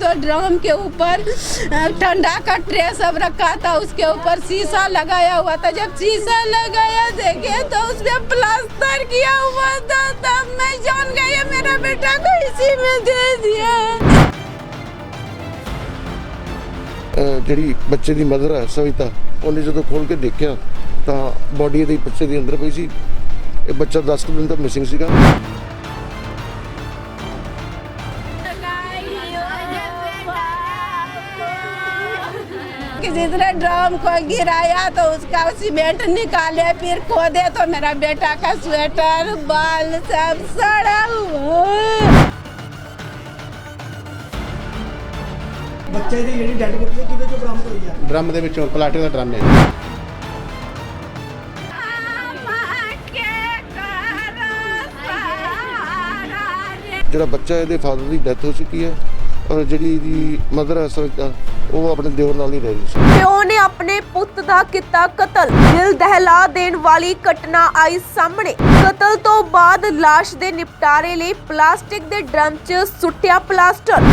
तो ड्रम के ऊपर ठंडा का ट्रे सब रखा था, उसके ऊपर शीशा लगाया हुआ था। जब शीशा लगाया देखे तो उसमें प्लास्टर किया हुआ था, तब मैं जान गई मेरा बेटा को इसी में दे दिया। ਜਿਹੜੀ ਬੱਚੇ ਦੀ ਮਦਰ ਹੈ ਸविता, ਉਹਨੇ ਜਦੋਂ ਖੋਲ ਕੇ ਦੇਖਿਆ ਤਾਂ ਬੋਡੀ ਇਹਦੇ ਬੱਚੇ ਦੇ ਅੰਦਰ ਪਈ ਸੀ। ਇਹ ਬੱਚਾ 10 ਦਿਨ ਤੋਂ ਮਿਸਿੰਗ ਸੀਗਾ। जितने ड्रम को गिराया तो उसका सीमेंट निकाले, फिर खोदे तो मेरा बेटा का स्वेटर बाल सब सड़ा हुआ। ਬੱਚੇ ਦੀ ਜਿਹੜੀ ਡੈਡ ਬੋਡੀ ਕਿਹਦੇ ਚੋਂ ਬਰਾਮਦ ਹੋਈ ਆ? ਡਰਮ ਦੇ ਵਿੱਚੋਂ, ਪਲਾਸਟਿਕ ਦਾ ਡਰਮ ਹੈ। ਜਿਹੜਾ ਬੱਚਾ ਇਹਦੇ ਫਾਦਰ ਦੀ ਡੈਥ ਹੋ ਚੁੱਕੀ ਹੈ ਔਰ ਜਿਹੜੀ ਇਹਦੀ ਮਦਰ ਹੈ ਸविता, ਉਹ ਆਪਣੇ ਦਿਓਰ ਨਾਲ ਹੀ ਰਹਿ ਰਹੀ ਸੀ। ਪਿਓ ਨੇ ਆਪਣੇ ਪੁੱਤ ਦਾ ਕੀਤਾ ਕਤਲ। ਦਿਲ ਦਹਿਲਾ ਦੇਣ ਵਾਲੀ ਘਟਨਾ ਆਈ ਸਾਹਮਣੇ। ਕਤਲ ਤੋਂ ਬਾਅਦ ਲਾਸ਼ ਦੇ ਨਿਪਟਾਰੇ ਲਈ ਪਲਾਸਟਿਕ ਦੇ ਡਰਮ 'ਚ ਸੁੱਟਿਆ ਪਲਾਸਟਰ।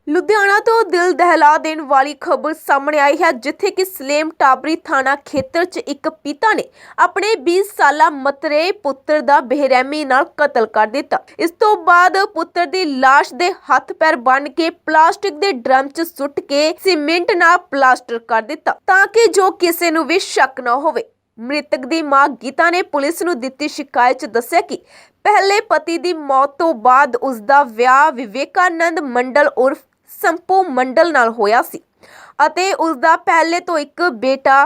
ਲੁਧਿਆਣਾ ਤੋਂ ਦਿਲ ਦਹਿਲਾ ਦੇਣ ਵਾਲੀ ਖਬਰ ਸਾਹਮਣੇ ਆਈ ਹੈ, ਜਿੱਥੇ ਕਿ ਸਲੇਮ ਟਾਬਰੀ ਥਾਣਾ ਖੇਤਰ 'ਚ ਇੱਕ ਪਿਤਾ ਨੇ ਆਪਣੇ 20 ਸਾਲਾ ਮਤਰੇਏ ਪੁੱਤਰ ਦਾ ਬੇਰਹਿਮੀ ਨਾਲ ਕਤਲ ਕਰ ਦਿੱਤਾ। ਇਸ ਤੋਂ ਬਾਅਦ ਪੁੱਤਰ ਦੀ ਲਾਸ਼ ਦੇ ਹੱਥ ਪੈਰ ਬੰਨ੍ਹ ਕੇ ਪਲਾਸਟਿਕ ਦੇ ਡਰਮ 'ਚ ਸੁੱਟ ਕੇ ਸੀਮੈਂਟ ਨਾਲ ਪਲਾਸਟਰ ਕਰ ਦਿੱਤਾ, ਤਾਂ ਕਿ ਜੋ ਕਿਸੇ ਨੂੰ ਵੀ ਸ਼ੱਕ ਨਾ ਹੋਵੇ। ਮ੍ਰਿਤਕ ਦੀ ਮਾਂ ਗੀਤਾ ਨੇ ਪੁਲਿਸ ਨੂੰ ਦਿੱਤੀ ਸ਼ਿਕਾਇਤ 'ਚ ਦੱਸਿਆ ਕਿ ਪਹਿਲੇ ਪਤੀ ਦੀ ਮੌਤ ਤੋਂ ਬਾਅਦ ਉਸ ਦਾ ਵਿਆਹ ਵਿਵੇਕਾਨੰਦ ਮੰਡਲ ਉਰਫ ਸੰਪੂ ਮੰਡਲ ਨਾਲ ਹੋਇਆ ਸੀ ਅਤੇ ਉਸ ਦਾ ਪਹਿਲੇ ਤੋਂ ਇੱਕ ਬੇਟਾ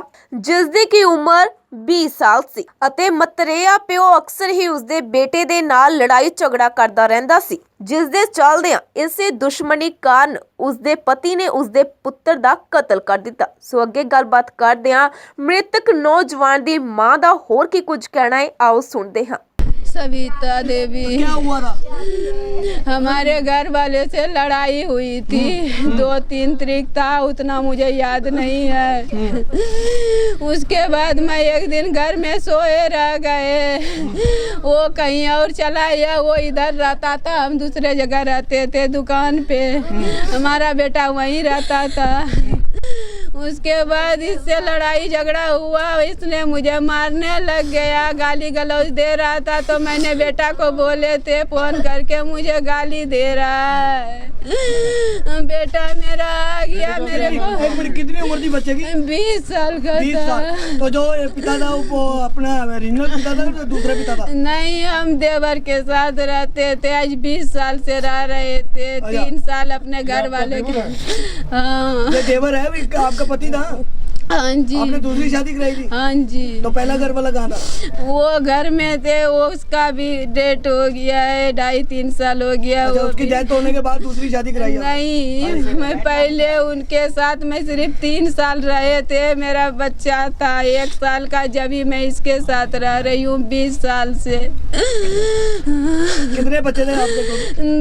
ਜਿਸ ਦੀ ਕੀ ਉਮਰ 20 ਸਾਲ ਸੀ ਅਤੇ ਮਤਰੇਆ ਪਿਓ ਅਕਸਰ ਹੀ ਉਸਦੇ ਬੇਟੇ ਦੇ ਨਾਲ ਲੜਾਈ ਝਗੜਾ ਕਰਦਾ ਰਹਿੰਦਾ ਸੀ, ਜਿਸ ਦੇ ਚੱਲਦਿਆਂ ਇਸੇ ਦੁਸ਼ਮਣੀ ਕਾਰਨ ਉਸਦੇ ਪਤੀ ਨੇ ਉਸਦੇ ਪੁੱਤਰ ਦਾ ਕਤਲ ਕਰ ਦਿੱਤਾ। ਸੋ ਅੱਗੇ ਗੱਲਬਾਤ ਕਰਦੇ ਹਾਂ ਮ੍ਰਿਤਕ ਨੌਜਵਾਨ ਦੀ ਮਾਂ ਦਾ ਹੋਰ ਕੀ ਕੁਝ ਕਹਿਣਾ ਹੈ, ਆਓ ਸੁਣਦੇ ਹਾਂ। सविता देवी, क्या हुआ था? हमारे घर वाले से लड़ाई हुई थी। 2-3 तारीख था, उतना मुझे याद नहीं है। उसके बाद मैं एक दिन घर में सोए रह गए, वो कहीं और चला गया, वो इधर रहता था, हम दूसरे जगह रहते थे दुकान पे, हमारा बेटा वहीं रहता था। उसके बाद इससे लड़ाई झगड़ा हुआ, इसने मुझे मारने लग गया, गाली गलौज दे रहा था, तो मैंने बेटा को बोले थे फोन करके मुझे गाली दे रहा है। बेटा मेरा आ गया मेरे को। एक मिनट, कितनी उम्र थी बच्चे की? 20 साल का 20 था। साल। तो जो पिता था वो अपना ओरिजिनल पिता था या दूसरा पिता था? नहीं, हम देवर के साथ रहते थे, आज 20 साल से रह रहे थे। 3 साल अपने घर वाले के। हाँ, ये देवर है आपका पति था? हाँ जी। आपने दूसरी शादी कराई थी? हाँ जी। तो पहला घर वाला कहाँ था? वो घर में थे, वो उसका भी डेट हो गया है, 2.5-3 साल हो गया। अच्छा, वो उसकी डेथ होने के बाद दूसरी शादी कराई आपने? नहीं, मैं पहले उनके साथ में सिर्फ 3 साल रहे थे। मेरा बच्चा था 1 साल का, जब ही मैं इसके साथ रह रही हूँ 20 साल से। कितने बच्चे थे आपके?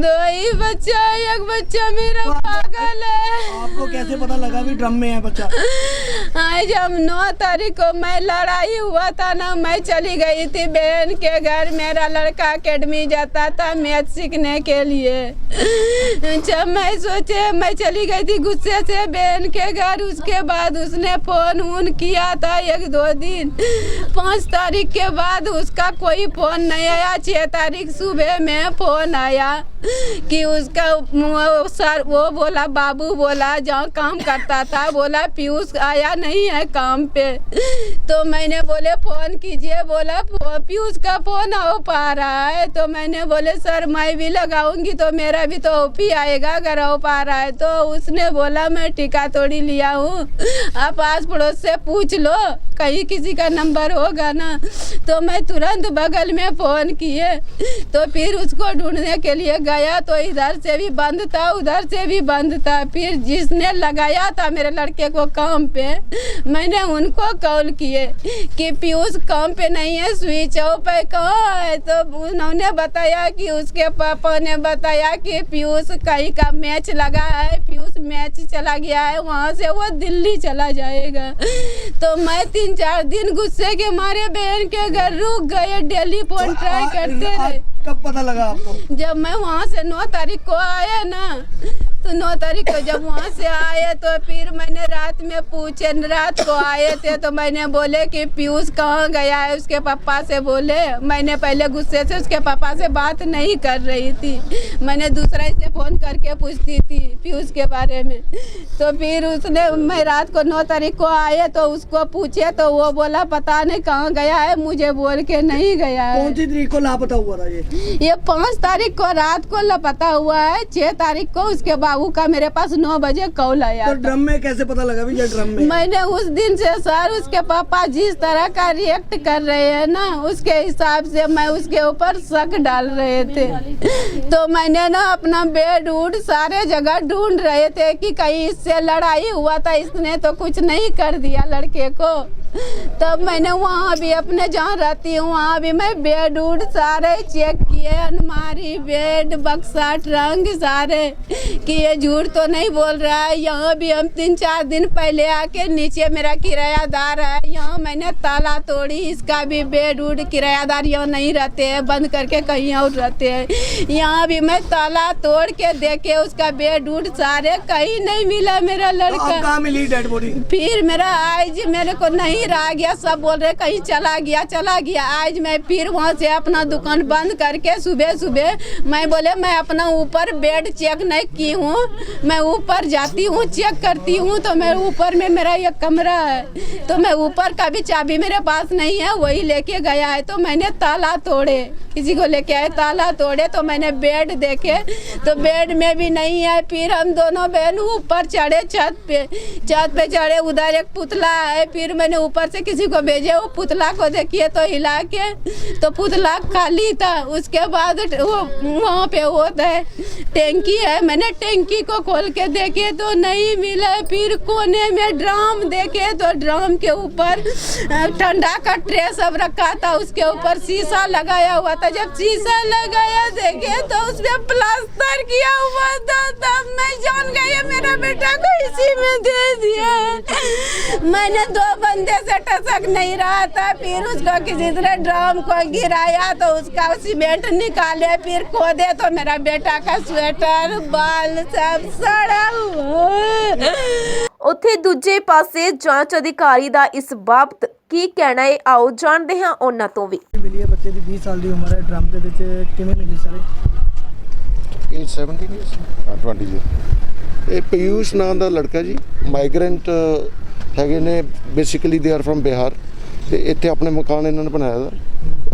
2 ही बच्चा, एक बच्चा मेरा पागल है। आपको कैसे पता लगा भी ड्रम में है बच्चा? आज हम 9 तारीख को मैं लड़ाई हुआ था ना, मैं चली गई थी बहन के घर। मेरा लड़का अकेडमी जाता था मैथ सीखने के लिए। जब मैं सोचे, मैं चली गई थी गुस्से से बहन के घर। उसके बाद उसने फोन वोन किया था 1-2 दिन। 5 तारीख के बाद उसका कोई फोन नहीं आया। 6 तारीख सुबह में फोन आया कि उसका सर, वो बोला बाबू बोला, जहाँ काम करता था, बोला पीयूष आया नहीं है काम पे। तो मैंने बोले फोन कीजिए, बोला पीयूष का फोन हो पा रहा है। तो मैंने बोले सर मैं भी लगाऊंगी तो मेरा भी तो ओपी आएगा अगर हो पा रहा है। तो उसने बोला मैं टीका तोड़ी लिया हूँ, आप आस पड़ोस से पूछ लो, कहीं किसी का नंबर होगा ना। तो मैं तुरंत बगल में फ़ोन किए, तो फिर उसको ढूंढने के लिए गया तो इधर से भी बंद था, उधर से भी बंद था। फिर जिसने लगाया था मेरे लड़के को काम पे, मैंने उनको कॉल किए कि पीयूष काम पे नहीं है, स्विच ऑफ है, कहाँ है। तो उन्होंने बताया कि उसके पापा ने बताया कि पीयूष कहीं का मैच लगा है, पीयूष मैच चला गया है, वहाँ से वो दिल्ली चला जाएगा। तो मैं 3-4 दिन गुस्से के मारे बहन के घर रुक गए, डेली फोन ट्राई करते रहे। कब पता लगा आपको? जब मैं वहाँ से 9 तारीख को आया ना, 9 तारीख को जब वहाँ से आए तो फिर मैंने रात में पूछे, रात को आए थे तो मैंने बोले कि पीयूष कहाँ गया है, उसके पापा से बोले। मैंने पहले गुस्से से उसके पापा से बात नहीं कर रही थी, मैंने दूसरा से फ़ोन करके पूछती थी पीयूष के बारे में। तो फिर उसने, मैं रात को 9 तारीख को आए तो उसको पूछे तो वो बोला पता नहीं कहाँ गया है, मुझे बोल के नहीं गया है। कौन सी तारीख को लापता हुआ था ये 5 तारीख को रात को लापता हुआ है। 6 तारीख को उसके बाबू का मेरे पास 9 बजे कॉल आया। तो ड्रम में कैसे पता लगा भी ये ड्रम में? मैंने उस दिन से सर उसके पापा जिस तरह का रिएक्ट कर रहे हैं ना, उसके हिसाब से मैं उसके ऊपर शक डाल रहे थे। तो मैंने ना अपना बेड उड सारे जगह ढूंढ रहे थे कि कहीं इससे लड़ाई हुआ था, इसने तो कुछ नहीं कर दिया लड़के को। तब मैंने वहाँ भी अपने जहाँ रहती हूँ वहाँ भी मैं बेड उड सारे चेक किए, अलमारी, बेड, बक्सा, ट्रंक सारे, कि ये झूठ तो नहीं बोल रहा है। यहाँ भी हम 3-4 दिन पहले आके, नीचे मेरा किरायादार है, यहाँ मैंने ताला तोड़ी, इसका भी बेड उड, किरायादार यहाँ नहीं रहते हैं, बंद करके कहीं और रहते हैं। यहाँ भी मैं ताला तोड़ के देखे, उसका बेड उड सारे, कहीं नहीं मिला मेरा लड़का। कहाँ मिली डेड बॉडी? फिर मेरा आज मेरे को नहीं रहा गया, सब बोल रहे कहीं चला गया। आज मैं फिर वहाँ से अपना दुकान बंद करके सुबह मैं बोले मैं अपना ऊपर बेड चेक नहीं की हूँ, मैं ऊपर जाती हूँ चेक करती हूँ। तो मैं ऊपर में मेरा एक कमरा है, तो मैं ऊपर का भी चाबी मेरे पास नहीं है, वही लेके गया है। तो मैंने ताला तोड़े, किसी को लेके आए, ताला तोड़े तो मैंने बेड देखे तो बेड में भी नहीं है। फिर हम दोनों बहन ऊपर चढ़े, छत पे चढ़े, उधर एक पुतला है। फिर मैंने ऊपर से किसी को भेजे, वो पुतला को देखिए तो हिला के, तो पुतला खाली था। उसके बाद वो वहाँ पे होता है टैंकी है, मैंने टैंकी को खोल के देखे तो नहीं मिला। फिर कोने में ड्राम देखे तो ड्राम के ऊपर ठंडा का ट्रे सब रखा था, उसके ऊपर शीशा लगाया हुआ था। जब शीशा लगाया देखे तो उसमें प्लास्टर किया हुआ था। तब मैं जान गई मेरा बेटा को इसी में दे दिया। मैंने 2 बंदे से टसक नहीं रहा था। फिर उसको किसी तरह ड्रम को गिराया तो उसका सीमेंट निकाले, फिर खोदे तो मेरा बेटा का स्वेटर, बाल सब सड़ा हुआ। ਉੱਥੇ ਦੂਜੇ ਪਾਸੇ ਜਾਂਚ ਅਧਿਕਾਰੀ ਦਾ ਇਸ ਬਾਬਤ ਕੀ ਕਹਿਣਾ ਹੈ, ਆਓ ਜਾਣਦੇ ਹਾਂ ਉਹਨਾਂ ਤੋਂ ਵੀ। ਮਿਲੀ ਹੈ ਬੱਚੇ ਦੀ 20 ਸਾਲ ਦੀ ਉਮਰ ਹੈ, ਡਰਮ ਦੇ ਵਿੱਚ ਕਿਵੇਂ ਮਿਲੀ ਸਰ? Age 17 years 20 year. ਇਹ ਪੀਯੂਸ਼ ਨਾਂ ਦਾ ਲੜਕਾ ਜੀ, ਮਾਈਗ੍ਰੈਂਟ ਹੈਗੇ ਨੇ, basically they are from Bihar, ਤੇ ਇੱਥੇ ਆਪਣੇ ਮਕਾਨ ਇਹਨਾਂ ਨੇ ਬਣਾਇਆ ਦਾ।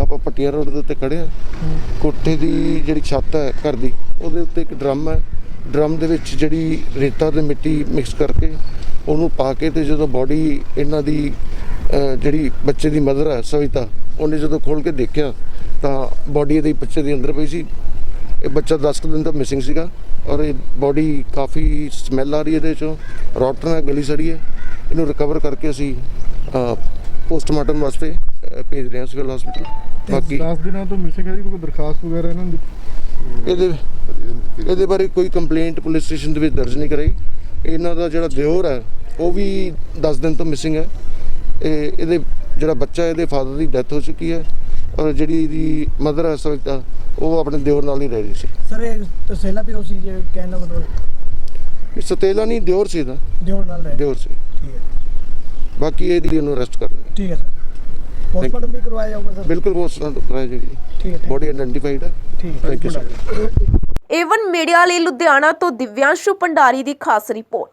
ਆਪਾਂ ਪਟਿਆਲਾ ਰੋਡ ਦੇ ਉੱਤੇ ਖੜੇ ਆ। ਕੋਠੇ ਦੀ ਜਿਹੜੀ ਛੱਤ ਹੈ ਘਰ ਦੀ, ਉਹਦੇ ਉੱਤੇ ਇੱਕ ਡਰਮ ਹੈ। ਡਰਮ ਦੇ ਵਿੱਚ ਜਿਹੜੀ ਰੇਤਾ ਤੇ ਮਿੱਟੀ ਮਿਕਸ ਕਰਕੇ ਉਹਨੂੰ ਪਾ ਕੇ, ਤੇ ਜਦੋਂ ਬੋਡੀ ਇਹਨਾਂ ਦੀ ਜਿਹੜੀ ਬੱਚੇ ਦੀ ਮਦਰ ਹੈ ਸਵਿਤਾ, ਉਹਨੇ ਜਦੋਂ ਖੋਲ੍ਹ ਕੇ ਦੇਖਿਆ ਤਾਂ ਬੋਡੀ ਇਹਦੇ ਬੱਚੇ ਦੇ ਅੰਦਰ ਪਈ ਸੀ। ਇਹ ਬੱਚਾ 10 ਦਿਨ ਤੋਂ ਮਿਸਿੰਗ ਸੀਗਾ, ਔਰ ਇਹ ਬੋਡੀ ਕਾਫੀ ਸਮੈਲ ਆ ਰਹੀ ਇਹਦੇ 'ਚੋਂ, ਰੋਟਨ ਹੈ, ਗਲੀ ਸੜੀ ਹੈ। ਇਹਨੂੰ ਰਿਕਵਰ ਕਰਕੇ ਅਸੀਂ ਪੋਸਟਮਾਰਟਮ ਵਾਸਤੇ ਭੇਜ ਰਹੇ ਹਾਂ ਸਿਵਲ ਹਸਪੀਟਲ। ਬਾਕੀ 10 ਦਿਨਾਂ ਤੋਂ ਮਿਸਿੰਗ ਹੈ ਜੀ, ਕੋਈ ਦਰਖਾਸਤ ਵਗੈਰਾ ਇਹਨਾਂ ਦੀ? ਇਹਦੇ ਬਾਰੇ ਕੋਈ ਕੰਪਲੇਂਟ ਪੁਲਿਸ ਸਟੇਸ਼ਨ ਦੇ ਵਿੱਚ ਦਰਜ ਨਹੀਂ ਕਰਾਈ। ਇਹਨਾਂ ਦਾ ਜਿਹੜਾ ਦਿਓਰ ਹੈ ਉਹ ਵੀ 10 ਦਿਨ ਤੋਂ ਮਿਸਿੰਗ ਹੈ। ਇਹਦੇ ਜਿਹੜਾ ਬੱਚਾ, ਇਹਦੇ ਫਾਦਰ ਦੀ ਡੈਥ ਹੋ ਚੁੱਕੀ ਹੈ, ਔਰ ਜਿਹੜੀ ਇਹਦੀ ਮਦਰ ਹੈ ਸਵਿਤਾ, ਉਹ ਆਪਣੇ ਦਿਓਰ ਨਾਲ ਹੀ ਰਹਿ ਰਹੀ ਸੀ। ਸਰ ਇਹ ਤਸੇਲਾ ਪਿਓ ਸੀ ਜੇ ਕਹਿਣ ਦਾ ਮਤਲਬ? ਇਹ ਸਤੇਲਾ ਨਹੀਂ, ਦਿਓਰ ਸੀ ਇਹਦਾ, ਦਿਓਰ ਨਾਲ ਰਹਿ? ਦਿਓਰ ਸੀ। ਠੀਕ ਹੈ, ਬਾਕੀ ਇਹਦੀ ਉਹਨੂੰ ਅਰੈਸਟ ਕਰ ਲਿਆ। ਠੀਕ ਹੈ ਸਰ। ਪੋਸਟਮਾਰਟਮ ਵੀ ਕਰਵਾਇਆ ਜਾਊਗਾ ਸਰ? ਬਿਲਕੁਲ ਪੋਸਟਮਾਰਟਮ ਕਰਾਇਆ ਜਾਏਗੀ। ਠੀਕ ਹੈ, ਬੋਡੀ ਆਇਡੈਂਟੀਫਾਈਡ ਹੈ। ਠੀਕ ਹੈ, thank you sir. Avon media ਲਈ ਲੁਧਿਆਣਾ ਤੋਂ ਦਿਵਿਆਂਸ਼ੂ ਭੰਡਾਰੀ ਦੀ ਖਾਸ ਰਿਪੋਰਟ।